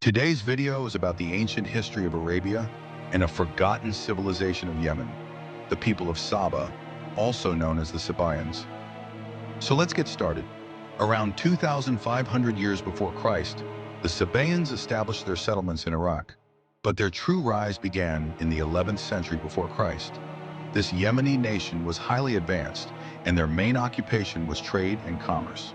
Today's video is about the ancient history of Arabia and a forgotten civilization of Yemen, the people of Saba, also known as the Sabaeans. So let's get started. Around 2,500 years before Christ, the Sabaeans established their settlements in Iraq, but their true rise began in the 11th century before Christ. This Yemeni nation was highly advanced, and their main occupation was trade and commerce.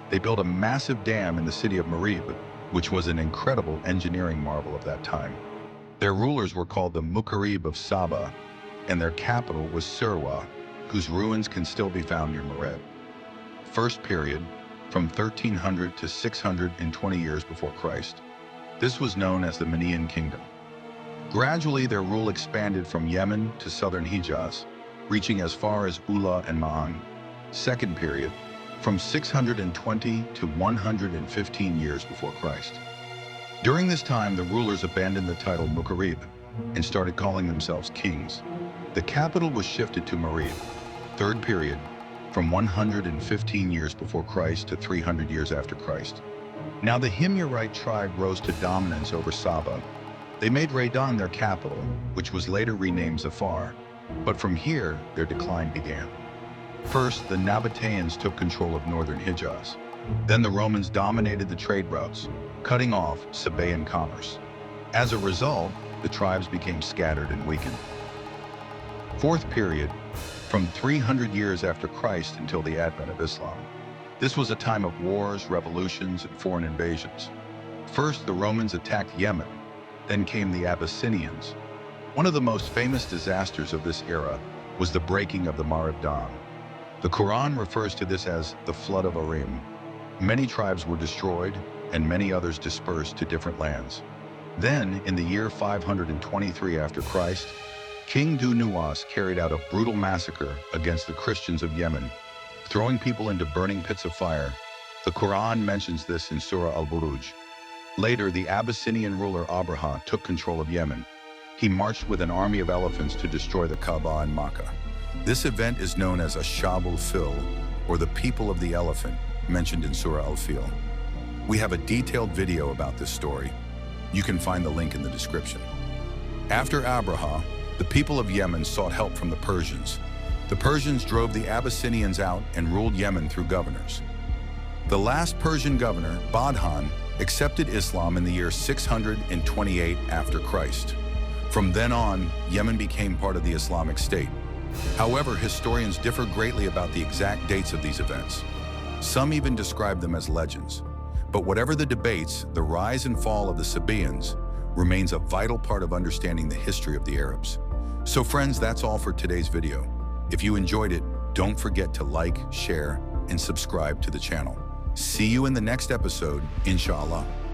They built a massive dam in the city of Marib, which was an incredible engineering marvel of that time. Their rulers were called the Mukarib of Saba, and their capital was Sirwah, whose ruins can still be found near Marib. First period, from 1300 to 620 years before Christ. This was known as the Median Kingdom. Gradually, their rule expanded from Yemen to southern Hijaz, reaching as far as Ula and Ma'an. Second period, from 620 to 115 years before Christ. During this time, the rulers abandoned the title Mukarib and started calling themselves kings. The capital was shifted to Marib. Third period, from 115 years before Christ to 300 years after Christ. Now the Himyarite tribe rose to dominance over Saba. They made Raydan their capital, which was later renamed Zafar, but from here, their decline began. First, the Nabateans took control of northern Hijaz. Then the Romans dominated the trade routes, cutting off Sabaean commerce. As a result, the tribes became scattered and weakened. Fourth period, from 300 years after Christ until the advent of Islam. This was a time of wars, revolutions, and foreign invasions. First, the Romans attacked Yemen. Then came the Abyssinians. One of the most famous disasters of this era was the breaking of the Marib Dam. The Qur'an refers to this as the flood of Arim. Many tribes were destroyed, and many others dispersed to different lands. Then, in the year 523 after Christ, King Du-Nuwas carried out a brutal massacre against the Christians of Yemen, throwing people into burning pits of fire. The Qur'an mentions this in Surah al-Buruj. Later, the Abyssinian ruler Abraha took control of Yemen. He marched with an army of elephants to destroy the Kaaba and Makkah. This event is known as Ashab al-Fil, or the people of the elephant, mentioned in Surah al-Fil. We have a detailed video about this story. You can find the link in the description. After Abraha, the people of Yemen sought help from the Persians. The Persians drove the Abyssinians out and ruled Yemen through governors. The last Persian governor, Badhan, accepted Islam in the year 628 after Christ. From then on, Yemen became part of the Islamic State. However, historians differ greatly about the exact dates of these events. Some even describe them as legends. But whatever the debates, the rise and fall of the Sabaeans remains a vital part of understanding the history of the Arabs. So friends, that's all for today's video. If you enjoyed it, don't forget to like, share, and subscribe to the channel. See you in the next episode, inshallah.